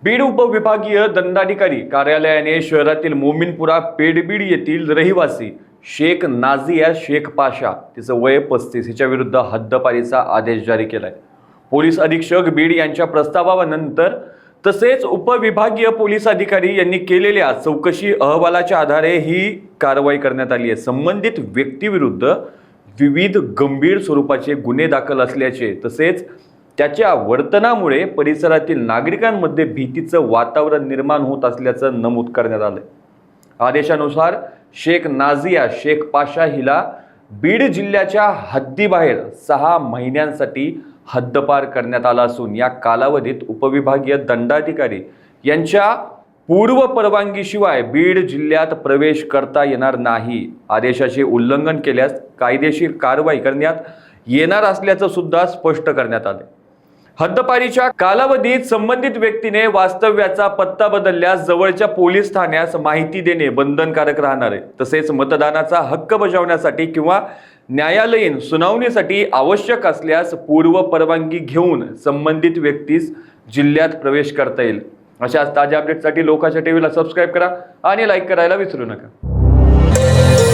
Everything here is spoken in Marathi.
बीड उपविभागीय दंडाधिकारी कार्यालयाने शहरातील मोमीनपुरा पेडबीड येथील रहिवासी शेख नाझिया शेख पाशा, तिचं वय 35, हिच्या विरुद्ध हद्दपारीचा आदेश जारी केलाय। पोलीस अधीक्षक बीड यांच्या प्रस्तावानंतर तसेच उपविभागीय पोलीस अधिकारी यांनी केलेल्या चौकशी अहवालाच्या आधारे ही कारवाई करण्यात आली आहे। संबंधित व्यक्तीविरुद्ध विविध गंभीर स्वरूपाचे गुन्हे दाखल असल्याचे तसेच त्याच्या वर्तनामुळे परिसरातील नागरिकांमध्ये भीतीचं वातावरण निर्माण होत असल्याचं नमूद करण्यात आलं। आदेशानुसार शेख नाझिया शेख पाशा हिला बीड जिल्ह्याच्या हद्दीबाहेर 6 महिन्यांसाठी हद्दपार करण्यात आला असून या कालावधीत उपविभागीय दंडाधिकारी यांच्या पूर्व परवानगीशिवाय बीड जिल्ह्यात प्रवेश करता येणार नाही। आदेशाचे उल्लंघन केल्यास कायदेशीर कारवाई करण्यात येणार असल्याचं सुद्धा स्पष्ट करण्यात आले। हद्दपारीच्या कालावधीत संबंधित व्यक्तीने वास्तव्याचा पत्ता बदलल्यास जवळच्या पोलीस ठाण्यास माहिती देणे बंधनकारक राहणार आहे। तसेच मतदानाचा हक्क बजावण्यासाठी किंवा न्यायालयीन सुनावणीसाठी आवश्यक असल्यास पूर्व परवानगी घेऊन संबंधित व्यक्तीस जिल्ह्यात प्रवेश करता येईल। अशाच ताज्या अपडेटसाठी लोकाच्या टीव्हीला सबस्क्राइब करा आणि लाईक करायला विसरू नका।